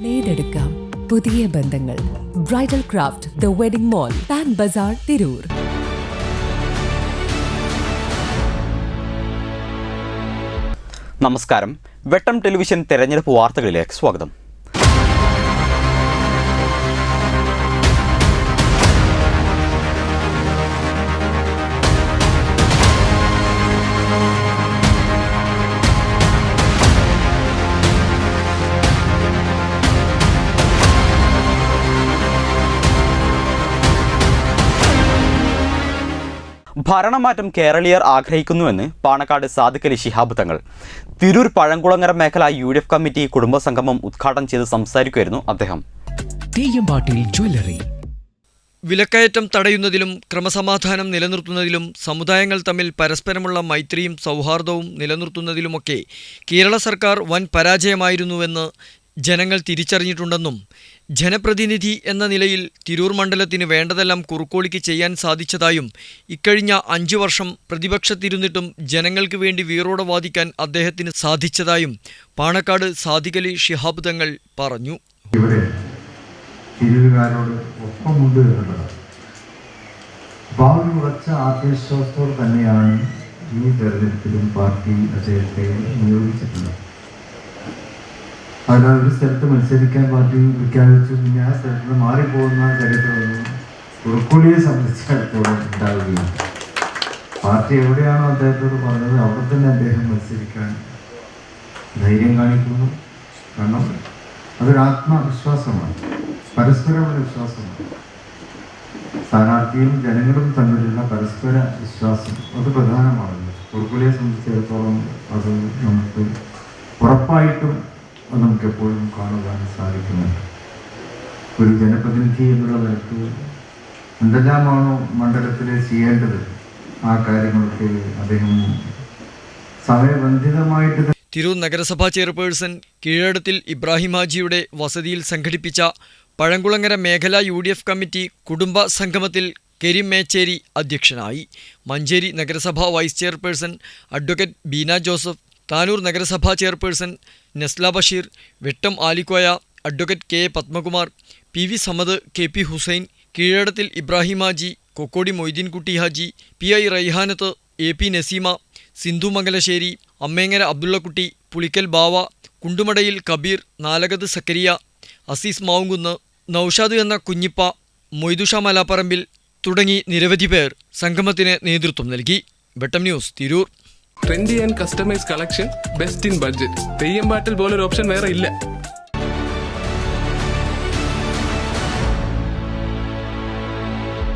നേടെടുക്കാം പുതിയ ബന്ധങ്ങൾ. Bridal craft the wedding mall, Pan Bazar, Tirur. നമസ്കാരം. വെട്ടം ടെലിവിഷൻ തെരഞ്ഞെടുപ്പ് വാർത്തകളിലേക്ക് സ്വാഗതം. ഭരണമാറ്റം കേരളീയർ ആഗ്രഹിക്കുന്നുവെന്ന് പാണക്കാട് സാദിഖ് അലി ശിഹാബ് തങ്ങൾ. തിരൂർ പഴങ്കുളങ്ങര മേഖല UDF കമ്മിറ്റി കുടുംബസംഗമം ഉദ്ഘാടനം ചെയ്ത് സംസാരിക്കുകയായിരുന്നു അദ്ദേഹം. വിലക്കയറ്റം തടയുന്നതിലും ക്രമസമാധാനം നിലനിർത്തുന്നതിലും സമുദായങ്ങൾ തമ്മിൽ പരസ്പരമുള്ള മൈത്രിയും സൗഹാർദ്ദവും നിലനിർത്തുന്നതിലുമൊക്കെ കേരള സർക്കാർ വൻ പരാജയമായിരുന്നുവെന്ന് ജനങ്ങൾ തിരിച്ചറിഞ്ഞിട്ടുണ്ടെന്നും ജനപ്രതിനിധി എന്ന നിലയിൽ തിരൂർ മണ്ഡലത്തിന് വേണ്ടതെല്ലാം കുറുക്കോളിക്ക് ചെയ്യാൻ സാധിച്ചതായും ഇക്കഴിഞ്ഞ 5 വർഷം പ്രതിപക്ഷത്തിരുന്നിട്ടും ജനങ്ങൾക്ക് വേണ്ടി വീറോടെ വാദിക്കാൻ അദ്ദേഹത്തിന് സാധിച്ചതായും പാണക്കാട് സാദിഖ് അലി ശിഹാബ് തങ്ങൾ പറഞ്ഞു. ഇവിടെ തിരൂരുകാരോട് ഒപ്പമുണ്ട് എന്നുള്ളത് ഭാവി ഉറച്ച ആത്മവിശ്വാസത്തോടെ തന്നെയാണ് ഈ തെരഞ്ഞെടുപ്പിലും പാർട്ടി അദ്ദേഹത്തെ നിയോഗിച്ചിട്ടുള്ളത്. അതിനാൽ ഒരു സ്ഥലത്ത് മത്സരിക്കാൻ പാർട്ടി പ്രഖ്യാപിച്ചു, പിന്നെ ആ സ്ഥലത്ത് നിന്ന് മാറിപ്പോകുന്ന ചരിത്രമൊന്നും കുറുക്കുളിയെ സംബന്ധിച്ചിടത്തോളം ഉണ്ടാവുകയാണ്. പാർട്ടി എവിടെയാണോ അദ്ദേഹത്തോട് പറഞ്ഞത് അവിടെ തന്നെ അദ്ദേഹം മത്സരിക്കാൻ ധൈര്യം കാണിക്കുന്നു. കാരണം അതൊരു ആത്മവിശ്വാസമാണ്, പരസ്പരമുള്ള വിശ്വാസമാണ്. സ്ഥാനാർത്ഥിയും ജനങ്ങളും തമ്മിലുള്ള പരസ്പര വിശ്വാസം അത് പ്രധാനമാണല്ലോ. കുറുക്കുളിയെ സംബന്ധിച്ചിടത്തോളം അത് നമുക്ക് ഉറപ്പായിട്ടും അത് നമുക്ക് എപ്പോഴും കാണുവാൻ സാധിക്കുന്നുണ്ട്. ഒരു ജനപ്രതിനിധി എന്നുള്ള നിലക്ക് എന്തെല്ലാമാണോ മണ്ഡലത്തിൽ ചെയ്യേണ്ടത് ആ കാര്യങ്ങളൊക്കെ അദ്ദേഹം സമയബന്ധിതമായിട്ട്. തിരൂർ നഗരസഭാ ചെയർപേഴ്സൺ കീഴടത്തിൽ ഇബ്രാഹിം ഹാജിയുടെ വസതിയിൽ സംഘടിപ്പിച്ച പഴങ്കുളങ്ങര മേഖല UDF കമ്മിറ്റി കുടുംബ സംഗമത്തിൽ കരീം മേച്ചേരി അധ്യക്ഷനായി. മഞ്ചേരി നഗരസഭാ vice chairperson advocate Beena Joseph, Tanur നഗരസഭാ chairperson Nesla Basheer, Vettom Alikoya, advocate KA Padmakumar, PV Samad, KP Hussain, Keezhadathil Ibrahim Haji, Kokkodi Moideenkutty Haji, PI Raihanath, AP Naseema, Sindhu Mangalassery, Ammengara Abdullakutty, Pulikkal Bava, Kundumadayil Kabeer, Nalakath Sakkariya, Azeez Mavunkunnu, Noushad എന്ന കുഞ്ഞിപ്പ, മൊയ്തുഷ മലാപ്പറമ്പിൽ തുടങ്ങി നിരവധി പേർ സംഗമത്തിന് നേതൃത്വം നൽകി. വെട്ടം news, Tirur. Trendy and customise collection, best in budget. Theyyam പാട്ടിൽ പോലൊരു ഓപ്ഷൻ വേറെ ഇല്ല.